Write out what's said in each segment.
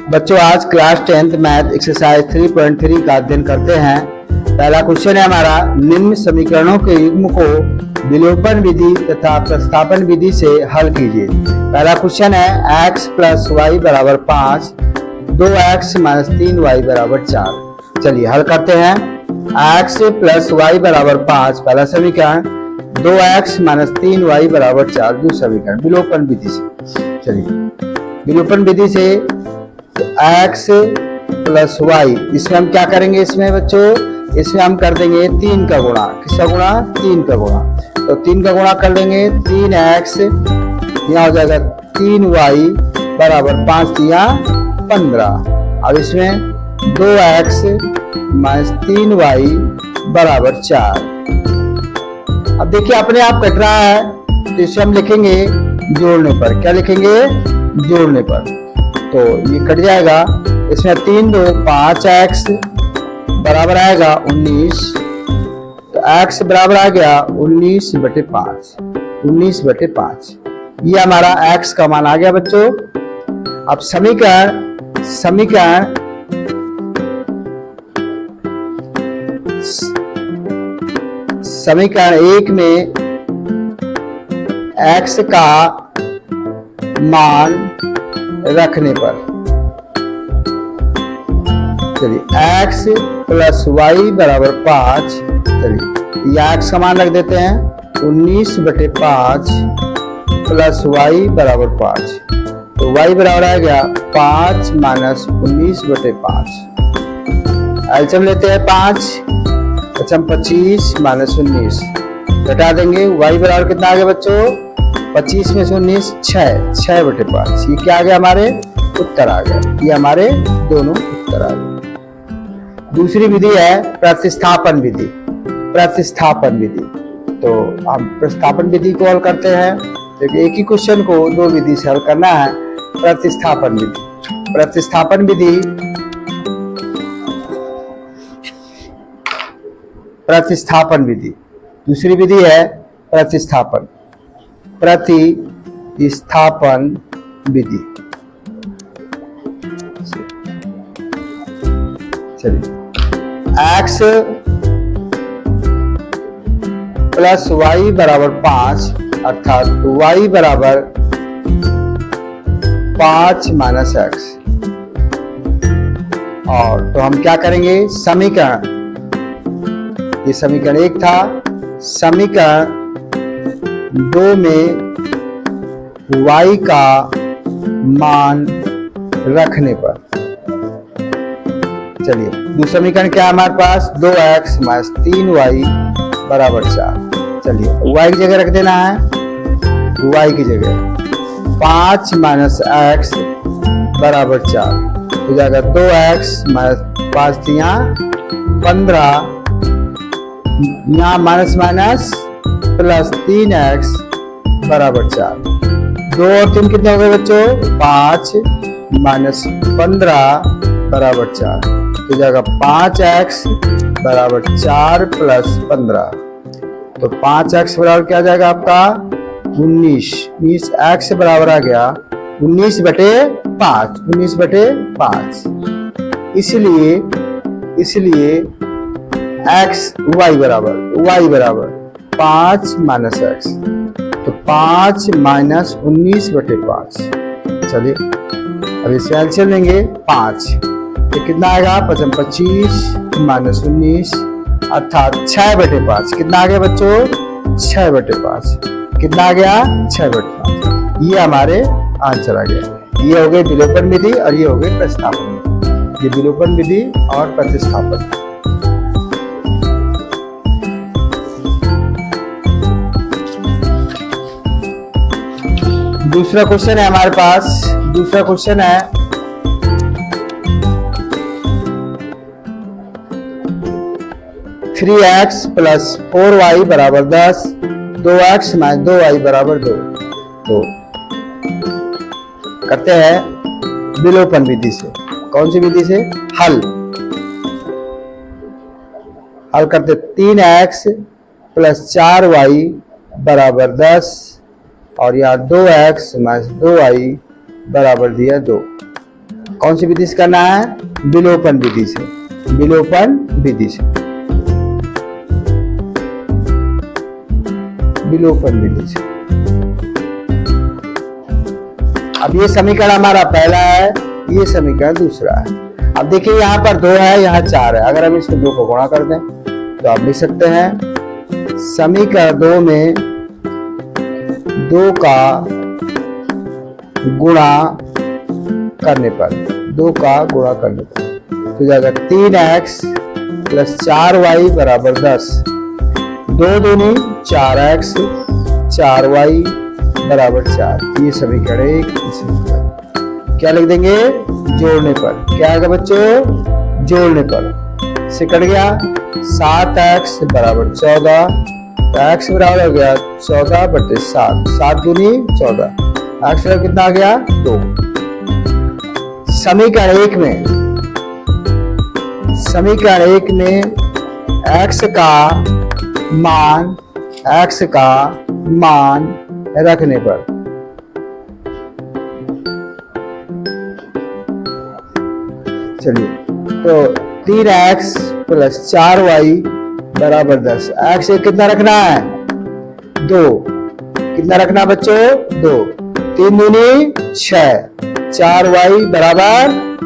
बच्चों आज class 10th math exercise 3.3 का अध्ययन करते हैं। पहला क्वेश्चन है हमारा, निम्न समीकरणों के युग्म को विलोपन विधि तथा प्रतिस्थापन विधि से हल कीजिए। पहला क्वेश्चन है x प्लस वाई बराबर 5, 2x माइनस 3y बराबर 4। चलिए हल करते हैं। x प्लस वाई बराबर 5 पहला समीकरण, 2x माइनस 3y बराबर 4 दूसरा समीकरण, विलोपन विधि से। चलिए विलोपन विधि से x प्लस वाई, इसमें हम क्या करेंगे इसमें बच्चों, इसमें हम कर देंगे 3 का गुणा। किसका गुणा? 3 का गुणा। तो 3 का गुणा कर देंगे, 3x यहाँ हो जाएगा 3y बराबर 5 या 15। अब इसमें 2x माइनस 3y बराबर 4। अब देखिए अपने आप कट रहा है, तो इसे हम लिखेंगे जोड़ने पर। क्या लिखेंगे? जोड़ने पर। तो ये कट जाएगा, इसमें 3 2 5x बराबर आएगा 19। तो x बराबर आ गया 19/5, 19/5। ये हमारा x का मान आ गया बच्चों। अब समीकरण 1 में x का मान रखने पर, चलिए x प्लस वाई बराबर 5, चलिए ये x का मान रख देते हैं 19/5 प्लस वाई बराबर 5। तो y बराबर आ गया 5 माइनस 19/5। एलसीएम लेते हैं 5, अच्छा 25 माइनस 19 घटा देंगे। y बराबर कितना आ गया बच्चों? 25 में से 19 6/5। ये क्या आ गया? हमारे उत्तर आ गया। ये हमारे दोनों उत्तर आ गए। दूसरी विधि है प्रतिस्थापन विधि। प्रतिस्थापन विधि, तो हम प्रतिस्थापन विधि को हल करते हैं। तो एक ही क्वेश्चन को दो विधि से हल करना है। प्रतिस्थापन विधि, प्रतिस्थापन विधि, प्रतिस्थापन विधि। दूसरी विधि है प्रतिस्थापन, प्रतिस्थापन विधि। चलिए x प्लस वाई बराबर 5, अर्थात y बराबर 5 माइनस x। और तो हम क्या करेंगे, समीकरण, ये समीकरण 1 था, समीकरण 2 में y का मान रखने पर, चलिए दूसरा समीकरण क्या है हमारे पास, 2x माइनस 3y बराबर 4। चलिए y की जगह रख देना है, y की जगह 5 माइनस x बराबर 4 हो जाएगा। 2x माइनस 5 यहाँ 15, यहाँ माइनस माइनस प्लस 3x बराबर 4। 2 और 3 कितने हो गए बच्चों? 5 माइनस 15 बराबर 4 हो जाएगा। 5x बराबर 4 प्लस 15, तो 5x बराबर क्या आ जाएगा आपका 19। x बराबर आ गया 19/5, 19/5। इसलिए y बराबर 5 माइनस x, तो 5 माइनस 19/5। चलिए अब इसमें एलसीएम लेंगे 5, तो कितना आएगा? 25 माइनस 19 अर्थात 6/5। कितना आ गया बच्चों? 6/5। कितना आ गया? 6/5। ये हमारे आंसर आ गया। ये हो गई विलोपन विधि और ये हो गई प्रतिस्थापन विधि। ये विलोपन विधि और प्रतिस्थापन। दूसरा क्वेश्चन है हमारे पास, दूसरा क्वेश्चन है 3x प्लस 4y बराबर 10, 2x माइनस 2y बराबर 2। तो करते हैं विलोपन विधि से। कौन सी विधि से? हल करते 3x प्लस 4y बराबर 10 और यहाँ 2x माइनस 2y बराबर दिया 2। कौन सी विधि से करना है? विलोपन विधि से, विलोपन विधि से, विलोपन विधि से। अब ये समीकरण हमारा पहला है, ये समीकरण दूसरा है। अब देखिए यहाँ पर 2 है, यहाँ 4 है। अगर हम इसको 2 को गुणा कर दें तो आप लिख सकते हैं समीकरण 2 में 2 का गुणा करने पर, 2 का गुणा करने पर तो जाएगा 3x प्लस 4y बराबर 10। 2 दूनी 4x, 4y बराबर 4। ये समीकरण 1। क्या लिख देंगे? जोड़ने पर। क्या आएगा बच्चों? जोड़ने पर से कट गया 7x बराबर 14, तो x बराबर हो गया 14/7। 7 दूनी 14, x बराबर कितना आ गया? 2। समीकरण 1 में, समीकरण 1 में x का मान रखने पर चलिए तो 3x प्लस 4y बराबर 10। x कितना रखना है? 2। कितना रखना बच्चों? 2। 3 दूनी 6, 4y बराबर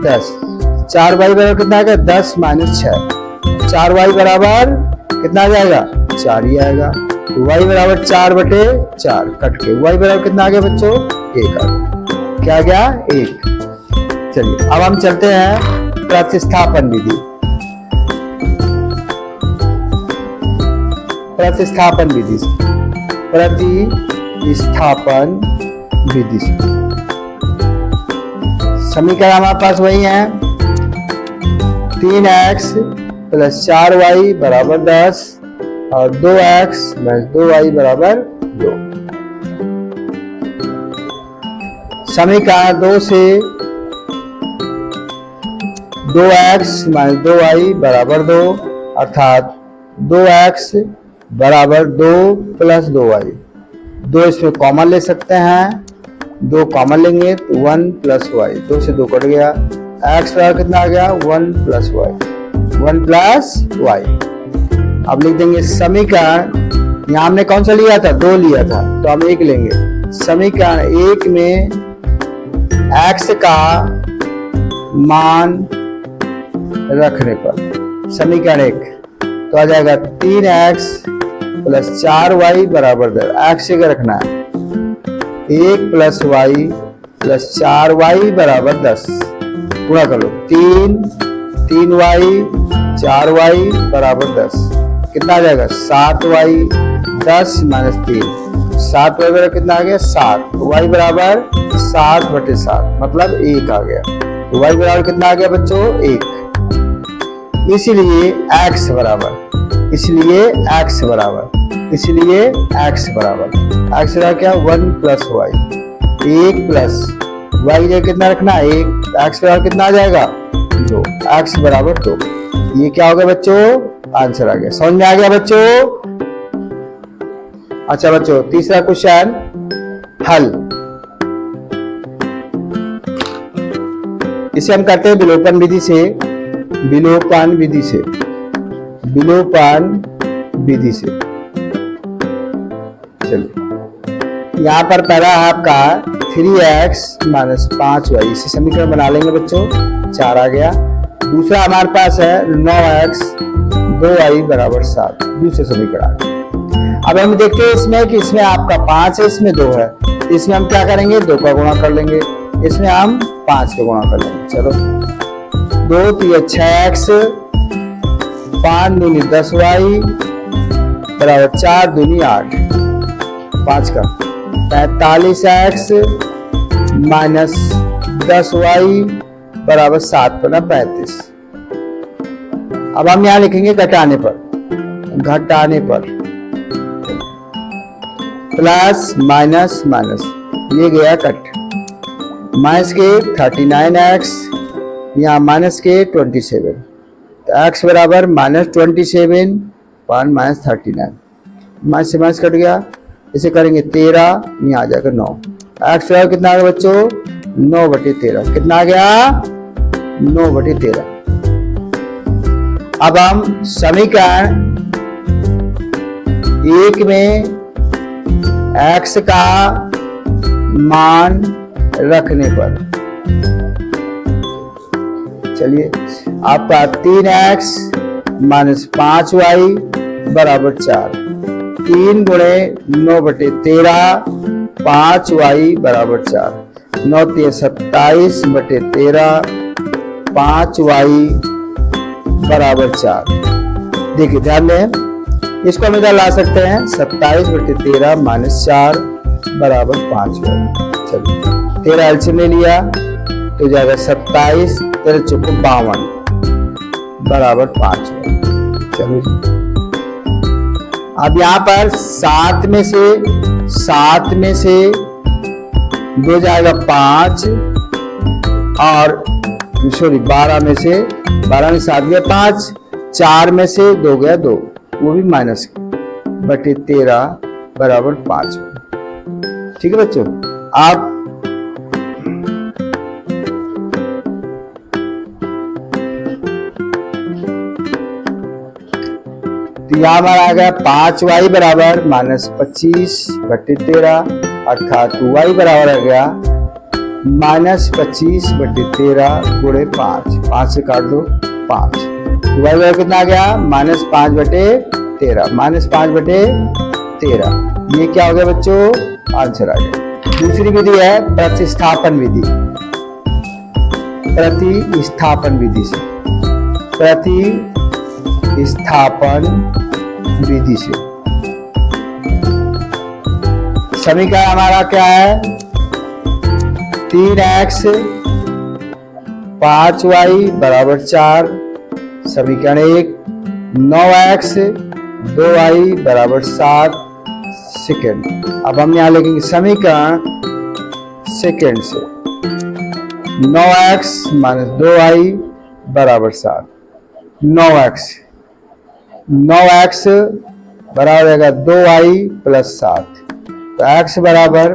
10। 4y बराबर कितना आ गया? 10 माइनस 6। 4y बराबर कितना आ जाएगा? 4 ही आएगा। तो y बराबर 4/4 कट के y बराबर कितना आ गया बच्चों? 1 आ गया। क्या आ गया? 1। चलिए अब हम चलते हैं प्रतिस्थापन विधि। प्रतिस्थापन विधि से, प्रतिस्थापन विधि से समीकरण हमारे पास वही है 3x प्लस 4y बराबर 10 और 2x माइनस 2y बराबर 2। समीकरण 2 से 2x माइनस 2y बराबर 2 अर्थात 2x बराबर 2 प्लस 2y। 2 इसमें कॉमन ले सकते हैं, 2 कॉमन लेंगे तो 1 प्लस y। 2 से 2 कट गया। x बराबर कितना आ गया? 1 प्लस y, 1 प्लस y। अब लिख देंगे समीकरण, यहाँ हमने कौन सा लिया था? 2 लिया था, तो हम 1 लेंगे। समीकरण 1 में x का मान रखने पर, समीकरण 1 तो आ जाएगा 3x प्लस 4y बराबर 10। x से क्या रखना है? 1 प्लस y प्लस 4y बराबर 10। पूरा कर लो। 3y 4y बराबर 10। कितना आ जाएगा? 7y। 10 माइनस 3, 7y बराबर कितना आ गया? 7। y बराबर 7/7 मतलब 1 आ गया। तो y बराबर कितना आ गया बच्चों? 1। इसलिए x बराबर x बराबर क्या? 1 प्लस y। 1 प्लस y कितना रखना? 1। x बराबर कितना आ जाएगा? 2। x बराबर 2। ये क्या हो गया बच्चों? आंसर आ गया। समझ में आ गया बच्चों? अच्छा बच्चों, तीसरा क्वेश्चन हल। इसे हम करते हैं विलोपन विधि से, विलोपन विधि से, विलोपन विधि से। चलिए यहाँ पर पहला है आपका 3x माइनस 5y। इसे समीकरण बना लेंगे बच्चों, 4 आ गया। दूसरा हमारे पास है 9x 2y बराबर 7, दूसरे समीकरण। अब हम देखते हैं इसमें कि इसमें आपका 5 है, इसमें 2 है। इसमें हम क्या करेंगे? 2 का गुणा कर लेंगे, इसमें हम 5 का गुणा कर लेंगे। चलो 2 3 6x, 5 दूनी 10y बराबर 4 दूनी 8, 5 का 45x माइनस 10y बराबर 7 बना 35। अब हम यहाँ लिखेंगे घटाने पर, प्लस माइनस माइनस, ये गया कट। माइनस के 39x, यहाँ माइनस के 27, तो x बराबर माइनस 27 पॉइंट माइनस 39। माइनस से माइनस कट गया, इसे करेंगे 13, यहाँ आ जाएगा 9। x बराबर कितना आ गया बच्चों? 9/13 कितना आ गया 9/13। अब हम समीकरण 1 में x का मान रखने पर, चलिए आपका 3x माइनस 5y बराबर 4, 3 गुणे 9/13, 5y बराबर 4, 9 3 27/13, 5y बराबर 4। देखिए ध्यान दें, इसको हम इधर ला सकते हैं 27/13 माइनस 4 बराबर 5y। चलिए 13 एलसीएम ले लिया तो जाएगा 27 13 चौको 52 बराबर 5y। चलो अब यहाँ पर 7 में से 2 जाएगा 5 और सॉरी 12 में से 7 गया 5, 4 में से 2 गया 2, वो भी -13 बराबर 5। ठीक है बच्चों, आप तो यहाँ हमारा आ गया 5y बराबर -25/13, अर्थात y बराबर आ गया -25/13 गुणे 5, 5 से काट दो 5, y बराबर कितना आ गया -5/13, -5/13। ये क्या हो गया बच्चों, आंसर आ गया। दूसरी विधि है प्रतिस्थापन विधि, प्रतिस्थापन विधि से समीकरण हमारा क्या है, 3x 5y बराबर 4, समीकरण 1, 9x 2y बराबर 7 सेकेंड। अब हम यहाँ लिखेंगे समीकरण सेकेंड से 9x माइनस 2y बराबर 7, 9x बराबर रहेगा 2y प्लस 7, तो x बराबर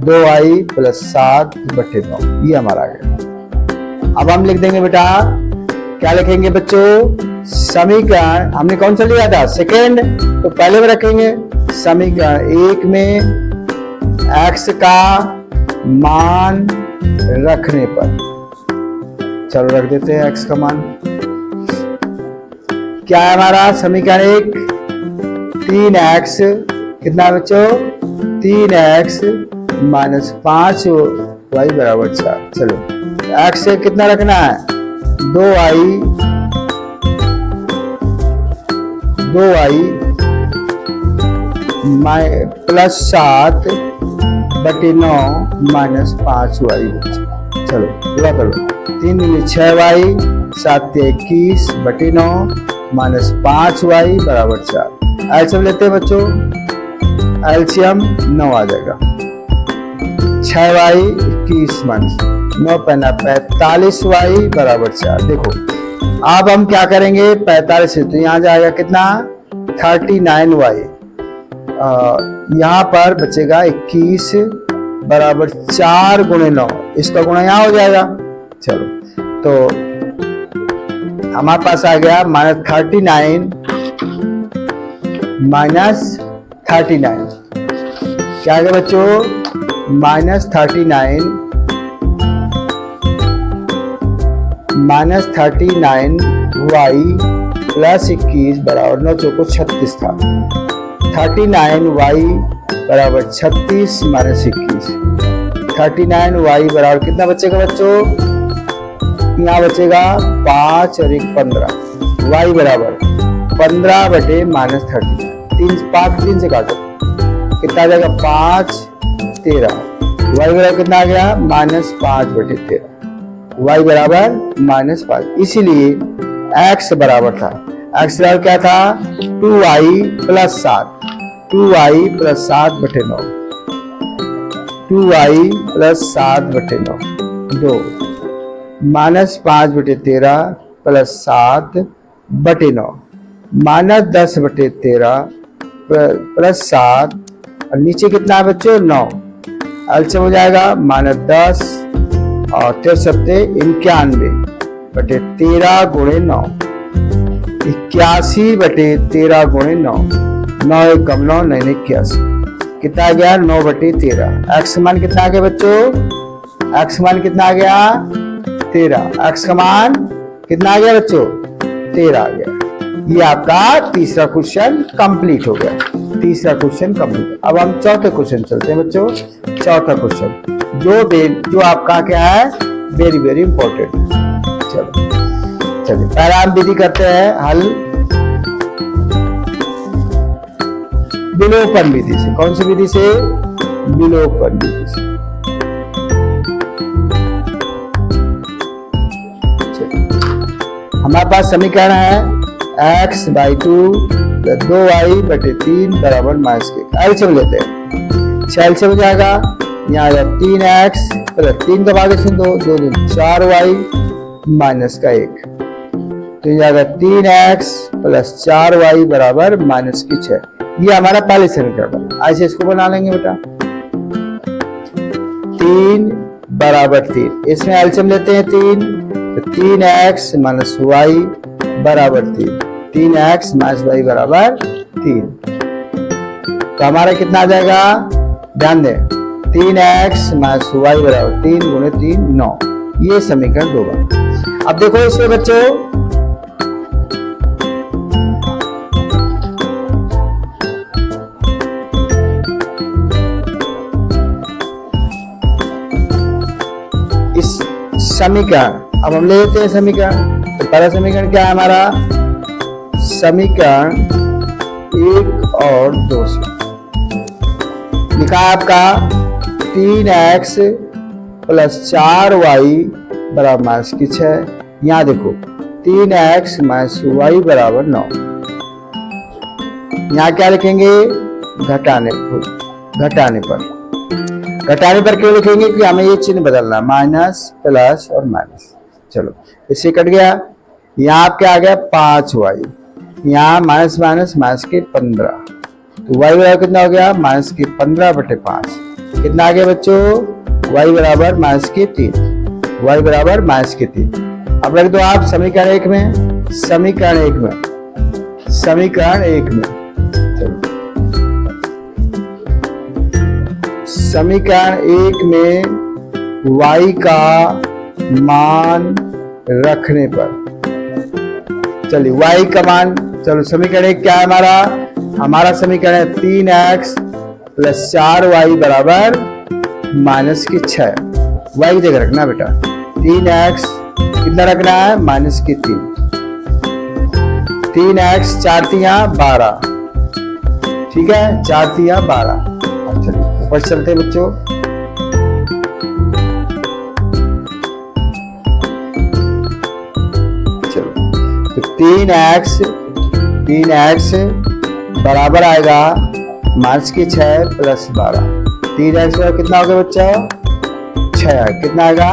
2y प्लस 7/9, ये हमारा आ गया। अब हम लिख देंगे बेटा, क्या लिखेंगे बच्चों, समीकरण हमने कौन सा लिया था सेकेंड, तो पहले में रखेंगे समीकरण 1 में x का मान रखने पर, चलो रख देते हैं x का मान। क्या है हमारा समीकरण 1, 3x कितना बच्चों, 3x माइनस 5y बराबर 4। चलो x से कितना रखना है 2y प्लस 7/9 माइनस 5y। चलो पूरा करो, 3 दूनी 6y, 7 21/9 माइनस 5y बराबर 4। एलसीएम लेते हैं बच्चों, एलसीएम 9 आ जाएगा, 6y 21 माइनस 9 45y बराबर 4। देखो अब हम क्या करेंगे, 45 से तो यहाँ जाएगा कितना 39y, यहाँ पर बचेगा 21 बराबर 4 गुणे 9, इसका गुणा यहाँ हो जाएगा। चलो तो हमारे पास आ गया -39 क्या आ गया बच्चों, -39y प्लस 21 बराबर 9 चौको 36 था, 39y बराबर 36 माइनस 21, 39y बराबर कितना बचेगा बच्चों, यहाँ बचेगा 5 और 1 15, y बराबर 15/-30, 3 से काटो कितना आ जाएगा 5 13, y बराबर कितना आ गया -5/13, y बराबर -5। इसीलिए x बराबर था, x बराबर क्या था 2y plus 7, 2y plus 7/9, 2y plus 7/9, 2 -5/13 plus 7/9 -10/13 plus 7 और नीचे कितना है बच्चों 9, एलसीएम हो जाएगा -10 और 91 बटे 13 गुणे 9, 81 बटे 13 गुणे 9, 9 एक कम 9, 9 81, कितना आ गया 9 बटे 13। एक्स मान कितना आ गया बच्चों, एक्स मान कितना आ गया 13, एक्स का मान कितना आ गया बच्चों 13 आ गया। ये आपका तीसरा क्वेश्चन कंप्लीट हो गया, तीसरा क्वेश्चन कंप्लीट। अब हम चौथे क्वेश्चन चलते हैं बच्चों। चौथा क्वेश्चन जो आपका क्या है, वेरी वेरी इंपॉर्टेंट। चलो चलिए पहला हम विधि करते हैं हल विलोपन विधि से। कौन सी विधि से, विलोपन विधि से। हमारे पास समीकरण है x बाई 2 2y बटे 3 बराबर -1। एलसीएम लेते हैं, 6 एलसीएम हो जाएगा, यहाँ आ जाए 3x प्लस 3 का भाग इसमें 2, 2 दूनी 4y माइनस का 1, तो ये जाएगा 3x प्लस 4y बराबर -6। ये हमारा पहले समीकरण, ऐसे इसको बना लेंगे बेटा। 3 बराबर 3, इसमें एलसीएम लेते हैं 3, तो 3x माइनस y बराबर 3, 3x माइनस y बराबर 3। तो हमारा कितना आ जाएगा, ध्यान दें, 3x माइनस y बराबर 3 गुणे 3 9। ये समीकरण 2 बना। अब देखो इसमें बच्चों इस समीकरण, अब हम ले लेते हैं समीकरण। तो पहला समीकरण क्या है हमारा, समीकरण 1 और 2 से लिखा है आपका 3x प्लस 4y बराबर -6। यहाँ देखो 3x माइनस y बराबर 9। यहाँ क्या लिखेंगे, घटाने पर क्यों लिखेंगे कि हमें ये चिन्ह बदलना, माइनस प्लस और माइनस। चलो इससे कट गया, यहाँ क्या आ गया 5y, यहाँ माइनस माइनस माइनस के 15, तो y बराबर कितना हो गया -15 बटे 5, कितना आ गया बच्चों y बराबर -3, y बराबर -3। अब रख दो आप समीकरण 1 में, समीकरण 1 में, समीकरण 1 में, चलो समीकरण 1 में y का मान रखने पर, चलिए y का मान, चलो समीकरण 1 क्या है हमारा समीकरण है 3x प्लस 4y बराबर -6। y की जगह रखना बेटा, 3x कितना रखना है -3, 3x 4 तिया 12, ठीक है 4 तिया 12। अब चलिए ऊपर चलते बच्चों, चलो तो 3x बराबर आएगा -6 प्लस 12, 3x बराबर कितना होगा बच्चा 6, कितना आएगा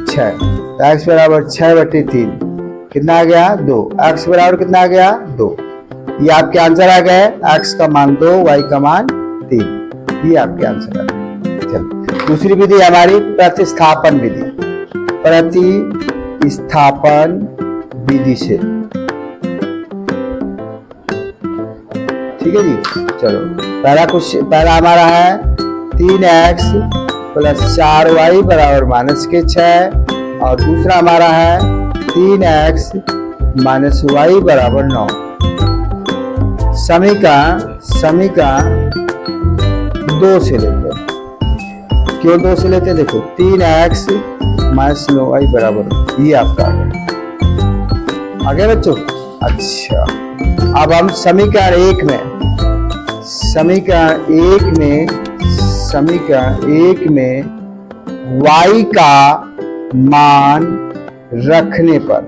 6, तो x बराबर 6 बटे 3 कितना आ गया 2, x बराबर कितना आ गया 2। ये आपके आंसर आ गए, x का मान 2, y का मान 3, ये आपके आंसर आ गए। चलो दूसरी विधि हमारी प्रतिस्थापन विधि, प्रतिस्थापन विधि से, ठीक है जी। चलो पहला हमारा है 3x प्लस 4y बराबर -6, और दूसरा हमारा है 3x माइनस y बराबर 9। समीकरण 2 से लेते हैं, क्यों 2 से लेते हैं, देखो 3x माइनस 9y बराबर, ये आपका आ गया, आगे बच्चों। अच्छा अब हम समीकरण 1 में y का मान रखने पर,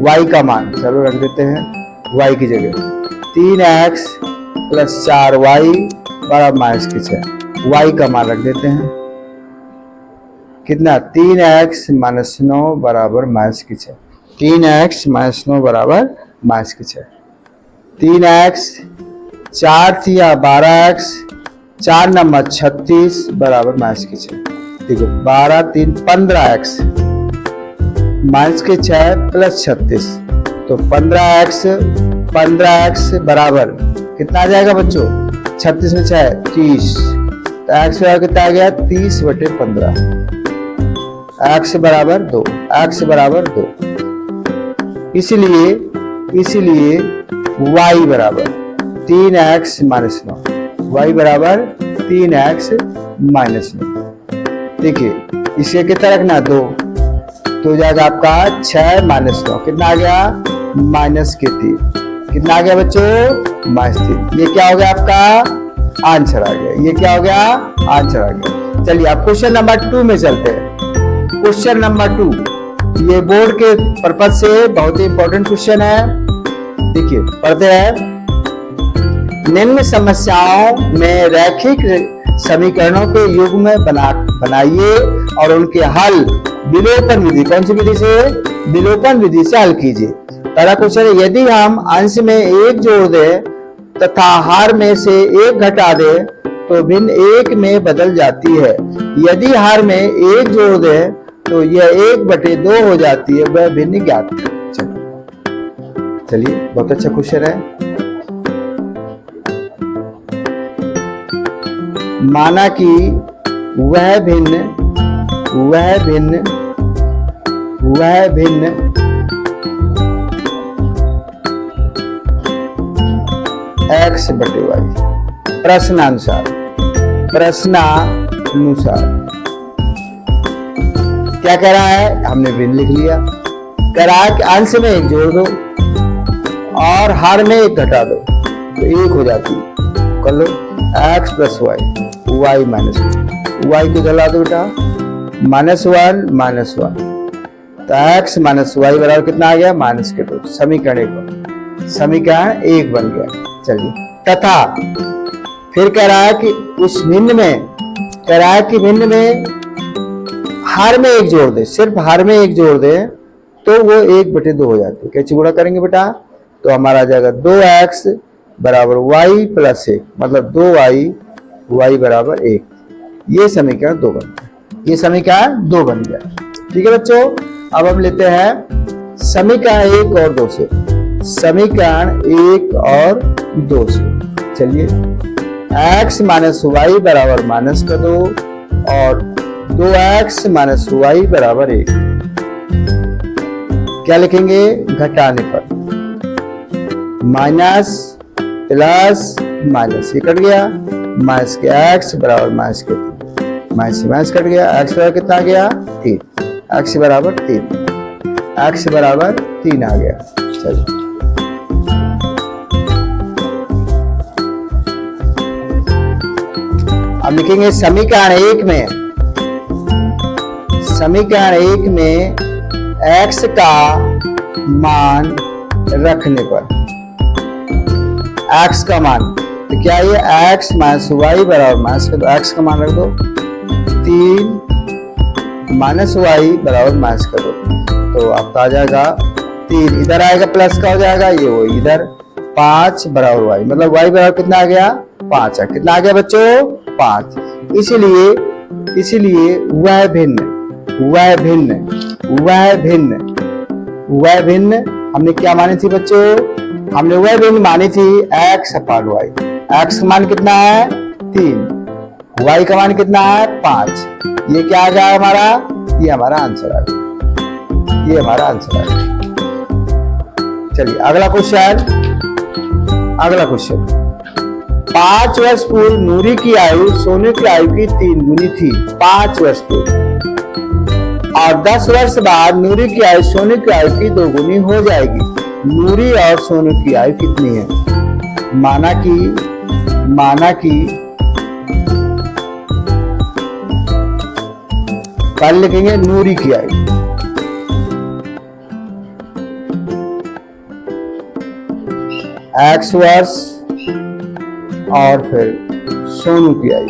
y का मान चलो रख देते हैं, y की जगह 3x प्लस 4y बराबर -6, y का मान रख देते हैं कितना 3x माइनस 9 बराबर -6, 3x माइनस 9 बराबर -6, 3x 4 थिया 12x, 4 नंबर 36 बराबर -6। देखो 12 3 15x माइनस के 6 प्लस 36, तो 15x बराबर कितना आ जाएगा बच्चों? 36 में 6 30, तो x बराबर कितना आ गया? 30/15। x बराबर 2, x बराबर 2। इसलिए y बराबर 3x माइनस 9, y बराबर 3x माइनस 9। देखिए इसे कितना रखना? 2, तो हो जाएगा आपका 6 माइनस 9, कितना आ गया? माइनस के 3। कितना आ गया बच्चों? माइनस 3। ये क्या हो गया? आपका आंसर आ गया। ये क्या हो गया? आंसर आ गया। चलिए अब क्वेश्चन नंबर 2 में चलते हैं। क्वेश्चन नंबर 2 ये बोर्ड के पर्पज से बहुत ही इंपॉर्टेंट क्वेश्चन है। देखिए पढ़ते हैं। निम्न समस्याओं में रैखिक समीकरणों के युग्म बनाइए और उनके हल विलोपन विधि, कौन सी विधि से? विलोपन विधि से हल कीजिए। पहला क्वेश्चन है, यदि हम अंश में 1 जोड़ दें तथा हर में से 1 घटा दें तो भिन्न 1 में बदल जाती है। यदि हर में 1 जोड़ दें तो यह 1/2 हो जाती है, वह भिन्न ज्ञात है। चलिए बहुत अच्छा क्वेश्चन है। माना कि वह भिन्न x/y प्रश्नानुसार क्या कह रहा है? हमने भिन्न लिख लिया। कह रहा है कि अंश में 1 जोड़ दो और हर में 1 घटा दो तो 1 हो जाती है। कर लो x plus y minus y को जला दो बेटा, -1 तो x माइनस y बराबर कितना आ गया? -2। समीकरण 1 बन गया। चलिए तथा फिर कह रहा है कि उस भिन्न में हर में 1 जोड़ दे, सिर्फ हर में 1 जोड़ दे तो वो 1/2 हो जाती है। कैसे गुणा करेंगे बेटा? तो हमारा आ जाएगा 2x बराबर y प्लस 1, मतलब 2y बराबर 1। ये समीकरण 2 बन गया। ये समीकरण 2 बन गया। ठीक है बच्चों, अब हम लेते हैं समीकरण 1 और 2 से। समीकरण 1 और 2 से चलिए, x माइनस वाई बराबर -2 और 2x माइनस वाई बराबर 1। क्या लिखेंगे? घटाने पर माइनस प्लस माइनस, ये कट गया, माइनस के x बराबर माइनस के 3, माइनस से माइनस कट गया, x बराबर कितना आ गया? 3, x बराबर 3 आ गया। चलिए अब लिखेंगे समीकरण 1 में x का मान रखने पर, x का मान तो क्या ये x माइनस वाई बराबर माइनस का, तो x का मान रख दो 3 माइनस वाई बराबर माइनस कर दो, तो आपका आ जाएगा 3, इधर आएगा प्लस का हो जाएगा, ये वो इधर 5 बराबर वाई, मतलब वाई बराबर कितना आ गया? 5 है। कितना आ गया बच्चों? 5। इसलिए वह भिन्न हमने क्या मानी थी बच्चों? हमने वह भिन्न मानी थी x अपान y। x का मान कितना है? 3, y का मान कितना है? 5। ये क्या आ गया हमारा? ये हमारा आंसर आ गया। चलिए अगला क्वेश्चन। 5 वर्ष पूर्व नूरी की आयु सोने की आयु की 3 गुनी थी। 5 वर्ष पूर्व, और 10 वर्ष बाद नूरी की आयु सोने की आयु की 2 गुनी हो जाएगी। नूरी और सोने की आयु कितनी है? माना कि कल लिखेंगे नूरी की आयु, x वर्ष और फिर सोनू की आयु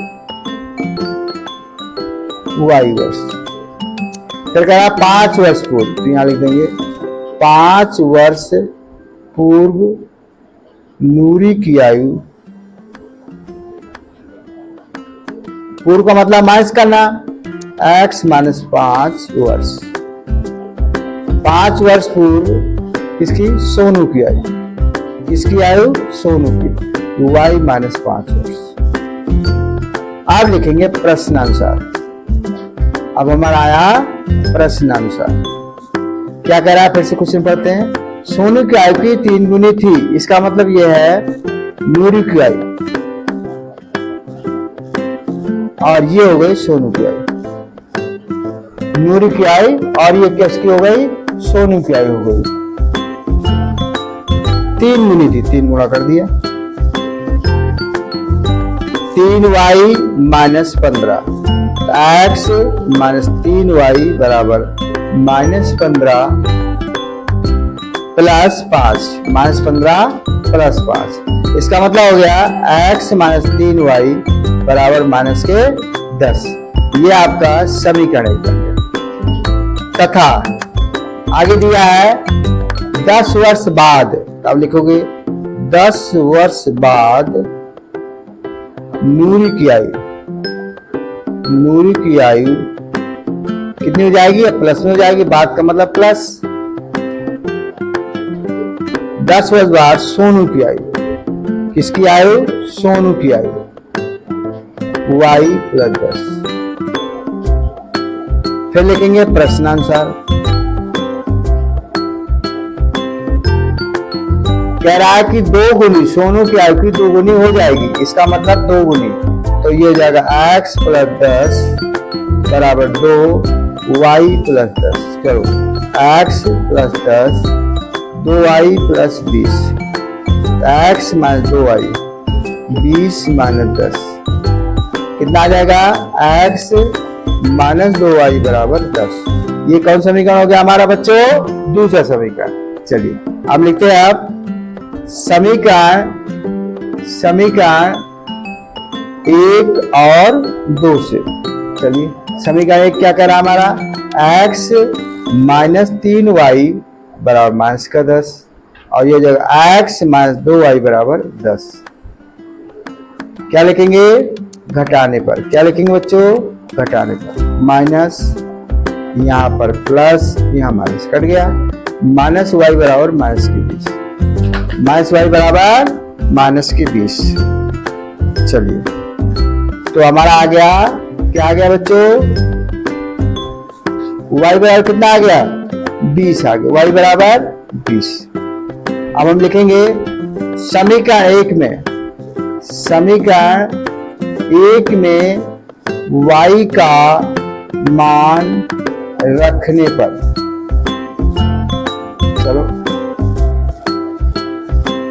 y वर्ष। फिर कह रहा 5 वर्ष पूर्व, तो यहां लिख देंगे 5 वर्ष पूर्व नूरी की आयु, पूर्व का मतलब माइनस करना, x माइनस 5 वर्ष। 5 वर्ष पूर्व किसकी? सोनू की आयु। किसकी आयु? सोनू की। y माइनस 5 वर्ष। अब लिखेंगे प्रश्नानुसार। अब हमारा आया प्रश्नानुसार। क्या कह रहा है? फिर से क्वेश्चन पढ़ते हैं। सोनू की आयु की 3 गुनी थी। इसका मतलब यह है नूरी की आयु, और ये हो गई सोनू की आयु। नूरी की आयु और ये किसकी हो गई? सोनू की आयु हो गई। 3 गुनी थी, 3 गुणा कर दिया। 3y minus 15, x minus 3y बराबर माइनस 15 प्लस 5, माइनस 15 प्लस 5। इसका मतलब हो गया x माइनस 3y बराबर माइनस के 10। ये आपका समीकरण बन गया। तथा आगे दिया है 10 वर्ष बाद। अब लिखोगे 10 वर्ष बाद नूरी की आयु। नूरी की आयु कितनी हो जाएगी? प्लस में हो जाएगी। बाद का मतलब प्लस। 10 वर्ष बाद सोनू की आयु। किसकी आयु? सोनू की आयु। y plus 10। फिर लिखेंगे प्रश्नानुसार। कह रहा है कि 2 गुनी सोनू की आयु की 2 गुनी हो जाएगी। इसका मतलब 2 गुनी, तो ये हो जाएगा x प्लस 10 बराबर 2 y प्लस 10। चलो x plus 10 2y plus 20, x minus 2y 20 minus 10 कितना आ जाएगा? x माइनस 2y बराबर 10। ये कौन समीकरण हो गया हमारा बच्चों? दूसरा समीकरण। चलिए अब लिखते हैं। आप समीकरण 1 और 2 से। चलिए समीकरण 1 क्या कर रहा है हमारा? x माइनस 3y बराबर माइनस का 10, और ये जगह x माइनस 2y बराबर 10। क्या लिखेंगे? घटाने पर। क्या लिखेंगे बच्चों? घटाने पर। माइनस, यहाँ पर प्लस, यहाँ माइनस कट गया। माइनस y बराबर माइनस की 20। माइनस y बराबर माइनस की 20। चलिए तो हमारा आ गया, क्या आ गया बच्चों? y बराबर कितना आ गया? 20 आ गया। y बराबर 20। अब हम लिखेंगे समीकरण 1 में। समीकरण 1 में y का मान रखने पर। चलो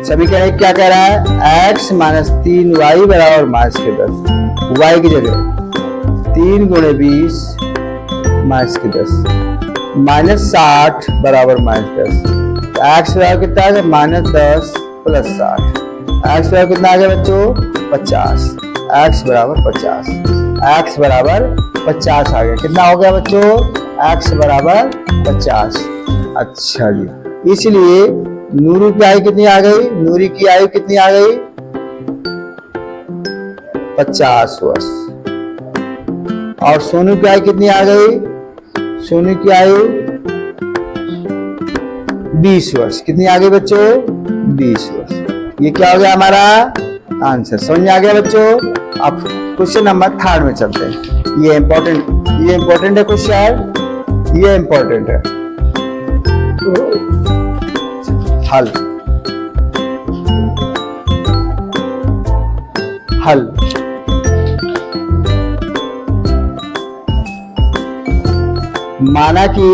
समीकरण 1 क्या कह रहा है? x माइनस 3y बराबर माइनस के 10। y की जगह 3 गुणे 20 माइनस के 10 माइनस 60 बराबर माइनस 10। x बराबर कितना आ गया? Minus 10 plus 60। x बराबर कितना आ गया बच्चों? 50। x बराबर 50। x बराबर 50 आ गया। कितना हो गया बच्चों? x बराबर 50। अच्छा जी, इसलिए नूरी की आयु कितनी आ गई? नूरी की आयु कितनी आ गई? 50 वर्ष। और सोनू की आयु कितनी आ गई? सोनू की आयु 20 वर्ष। कितनी आ गई बच्चों? 20 वर्ष। ये क्या हो गया हमारा आंसर? समझ में आ गया बच्चों? अब क्वेश्चन नंबर 3 में चलते हैं। ये इंपॉर्टेंट है क्वेश्चन, ये इंपॉर्टेंट है। हल माना कि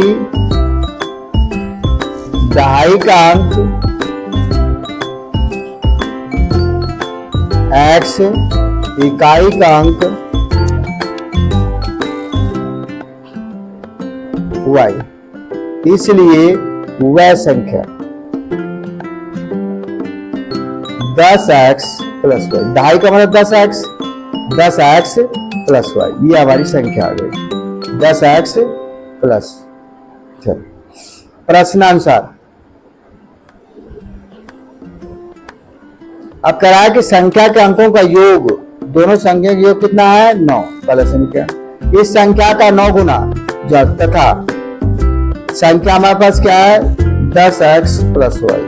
दहाई का अंक x, इकाई का अंक y, इसलिए वह संख्या 10x प्लस वाई। दहाई का मतलब 10x, 10x प्लस वाई, ये हमारी संख्या आ गई 10x प्लस। चलो प्रश्नानुसार अब कह रहा है कि संख्या के अंकों का योग, दोनों संख्या का योग कितना है? 9। पहला समीकरण इस संख्या का 9 गुना तथा संख्या हमारे पास क्या है 10x प्लस वाई,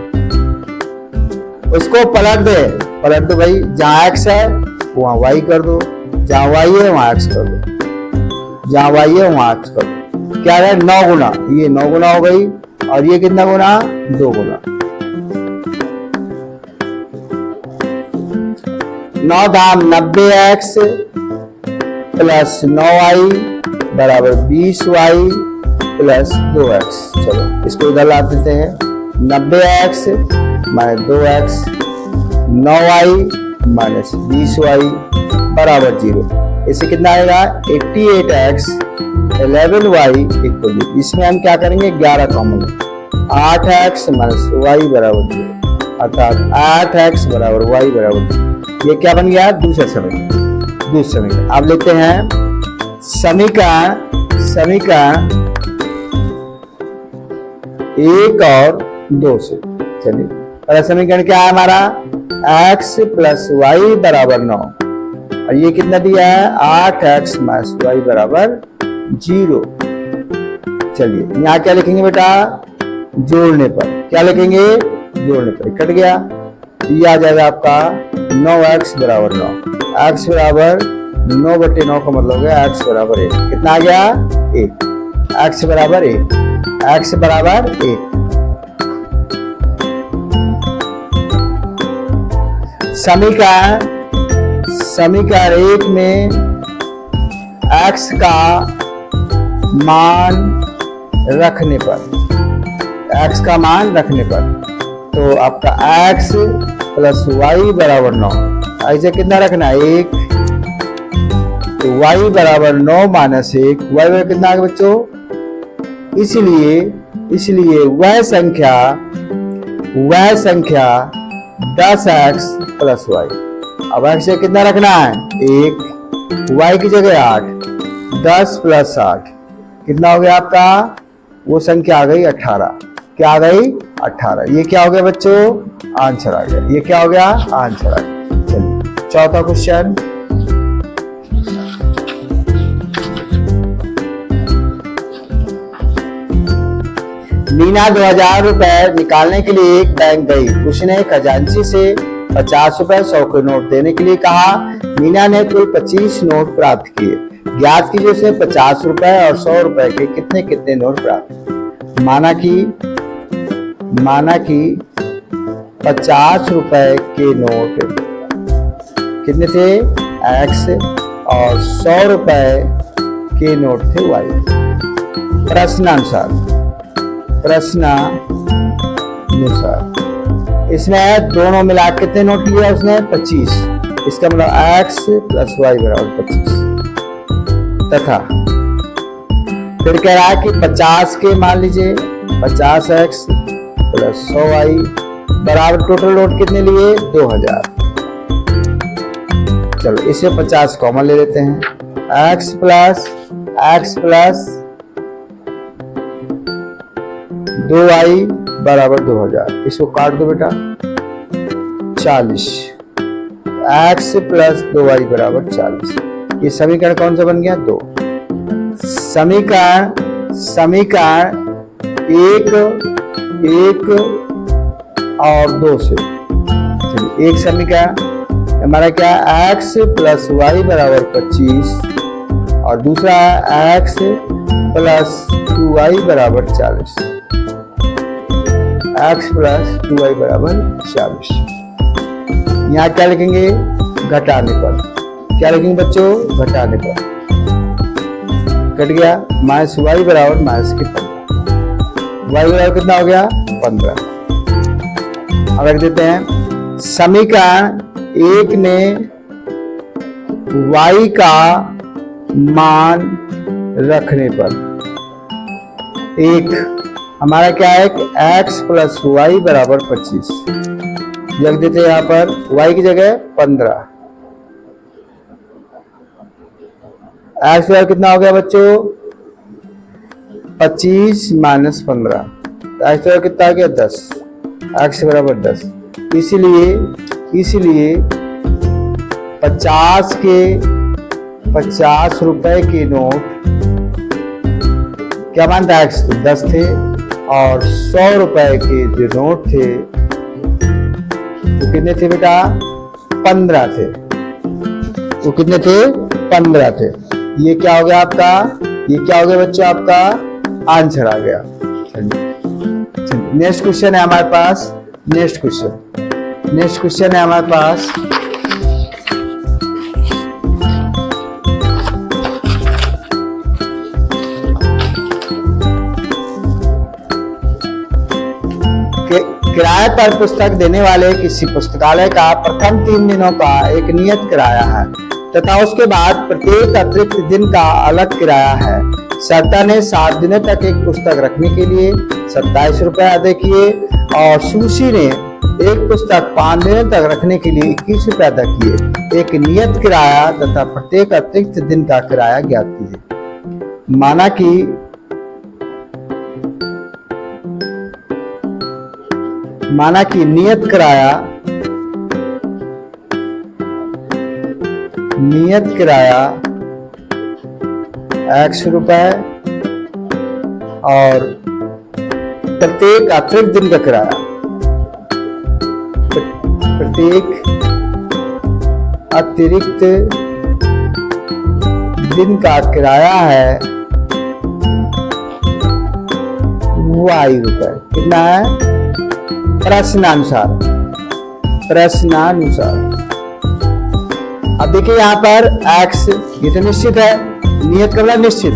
उसको पलट दो भाई, जहां x है वहां y कर दो, जहां y है वहां x कर दो, जहां y है वहां x कर दो। क्या है 9 गुना, ये 9 गुना हो गई और ये कितना गुना 2 गुना। 9 दाम 90x प्लस 9y बराबर 20y प्लस 2x। चलो इसको इधर ला देते हैं, 90x minus 2x, 9y minus 20y बराबर 0। इससे कितना आएगा 88x 11y इक्वल 0। इसमें हम क्या करेंगे 11 कॉमन, 8x माइनस y बराबर 0, अर्थात 8x बराबर y बराबर 0। ये क्या बन गया दूसरा समीकरण। अब लेते हैं समीकरण 1 और 2 से। चलिए पहला समीकरण क्या है हमारा x प्लस वाई बराबर 9 और ये कितना दिया है 8x माइनस वाई बराबर 0। चलिए यहाँ क्या लिखेंगे बेटा, जोड़ने पर क्या लिखेंगे, जोड़ने पर कट गया, ये आ जाएगा आपका 9x बराबर 9, x बराबर 9/9 का मतलब हो गया x बराबर 1। कितना आ गया 1, x बराबर 1, x बराबर 1। समीकरण 1 में x का मान रखने पर तो आपका x प्लस y बराबर 9, ऐसे कितना रखना है 1, तो y बराबर 9 माइनस 1, y बराबर कितना आगे बच्चों, इसलिए वह संख्या 10x प्लस y। अब x से कितना रखना है 1, y की जगह 8, 10 प्लस 8 कितना हो गया आपका, वो संख्या आ गई 18। क्या आ गई 18। ये क्या हो गया बच्चों, आंसर आ गया। ये क्या हो गया, आंसर आ गया। चलिए चौथा क्वेश्चन, मीना 2000 रुपए निकालने के लिए एक बैंक गई। उसने खजांची से 50 रुपए 100 के नोट देने के लिए कहा। मीना ने कुल 25 नोट प्राप्त किए। ज्ञात कीजिए उसे 50 रुपए और 100 रुपए के कितने कितने नोट प्राप्त। माना कि 50 रुपए के नोट कितने थे x और 100 रुपए के नोट थे y। प्रश्नानुसार इसमें दोनों मिला कितने नोट लिया उसने 25। इसका मतलब x प्लस y बराबर 25 तथा फिर कह रहा है कि 50 के मान लीजिए 50x प्लस 100y बराबर टोटल नोट कितने लिए 2000। चलो इसे 50 कॉमन ले लेते हैं। x प्लस 2y बराबर 2000, इसको काट दो बेटा 40। x प्लस 2y बराबर 40। ये समीकरण कौन सा बन गया 2। समीकरण 1 और 2 से। चलिए एक समीकरण हमारा क्या x प्लस वाई बराबर 25 और दूसरा x प्लस 2y बराबर 40। x प्लस 2y बराबर 40। यहाँ क्या लिखेंगे घटाने पर। क्या लिखेंगे बच्चों घटाने पर। कट गया माइनस y बराबर माइनस के 15। y बराबर कितना हो गया 15। अब रख देते हैं समीकरण 1 में y का मान रखने पर एक हमारा क्या है x प्लस वाई बराबर 25। रख देते हैं यहाँ पर y की जगह 15। x बराबर कितना हो गया बच्चों 25 माइनस 15। x बराबर कितना आ गया 10। x बराबर 10। इसलिए 50 50 रुपए के नोट, क्या मानता है एक्स, 10 थे, और 100 रुपए के जो नोट थे वो कितने थे बेटा, 15 थे। वो कितने थे, 15 थे। ये क्या हो गया आपका, ये क्या हो गया बच्चों, आपका आंसर आ गया। नेक्स्ट क्वेश्चन है हमारे पास, नेक्स्ट क्वेश्चन है हमारे पास, किराए पर पुस्तक देने वाले किसी पुस्तकालय का प्रथम 3 दिनों का एक नियत किराया है तथा उसके बाद प्रत्येक अतिरिक्त दिन का अलग किराया है। सरता ने 7 दिनों तक एक पुस्तक रखने के लिए 27 रुपए अदा किए और सुशी ने एक पुस्तक 5 दिनों तक रखने के लिए 21 रुपए अदा किए। एक नियत किराया तथा प्रत्येक अतिरिक्त दिन का किराया ज्ञात कीजिए। माना कि नियत किराया x रुपए और प्रत्येक अतिरिक्त दिन का किराया, प्रत्येक अतिरिक्त दिन का किराया है y रुपए। कितना है, प्रश्नानुसार। अब देखिए यहाँ पर x ये तो निश्चित है, नियत का मतलब निश्चित।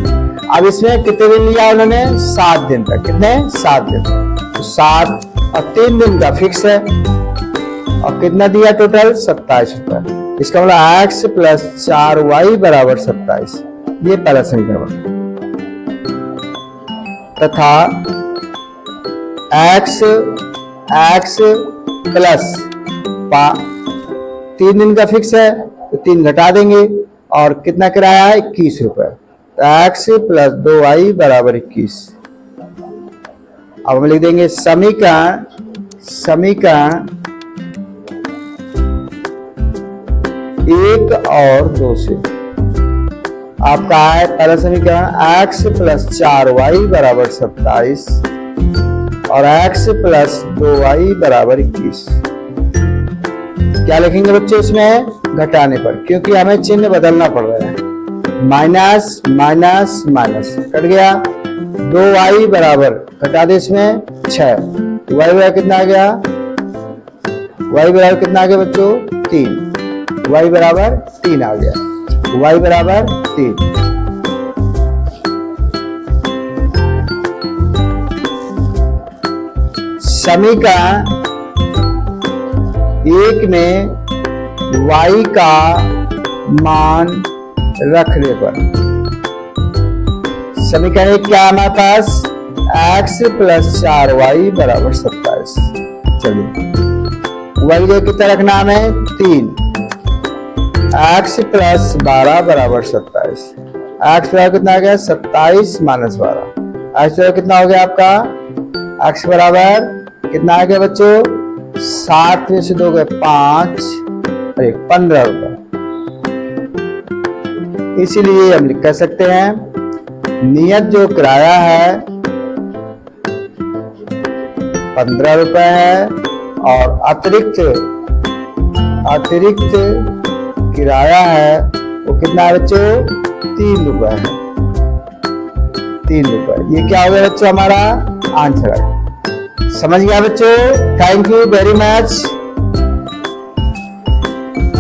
अब इसमें कितने दिन लिया उन्होंने, 7 दिन तक। कितने, 7 दिन। तो 7 और 3 दिन का फिक्स है और कितना दिया टोटल, 27 रुपए। इसका मतलब x प्लस 4y बराबर 27। ये पहला समीकरण। तथा x प्लस 3 दिन का फिक्स है तो 3 घटा देंगे और कितना किराया है, 21 रुपए। तो x प्लस 2y बराबर 21। अब हम लिख देंगे समीकरण 1 और 2 से आपका है पहला समीकरण x प्लस 4y बराबर 27 और x प्लस 2y बराबर 21। क्या लिखेंगे बच्चों इसमें, घटाने पर, क्योंकि हमें चिन्ह बदलना पड़ रहा है। माइनस माइनस माइनस कट गया। 2y बराबर, घटा दे इसमें 6, y बराबर कितना आ गया, y बराबर कितना आ गया बच्चों, 3। y बराबर 3 आ गया, y बराबर 3। समीकरण 1 में y का मान रखने पर, समीकरण 1 क्या है हमारे पास, x प्लस 4y बराबर 27। चलिए y को कितना रखना हमें, 3। x प्लस 12 बराबर 27। x बराबर कितना आ गया, 27 माइनस 12। x बराबर कितना हो गया आपका, x बराबर कितना आ गया बच्चों, 7 में से 2 गए 5 और 15 रुपए। इसीलिए हम कह सकते हैं नियत जो किराया है 15 रुपए है और अतिरिक्त किराया है वो कितना है बच्चों, 3 रुपए है। 3 रुपए। ये क्या हो गया बच्चों, हमारा आंसर है। समझ गया बच्चों, थैंक यू वेरी मच।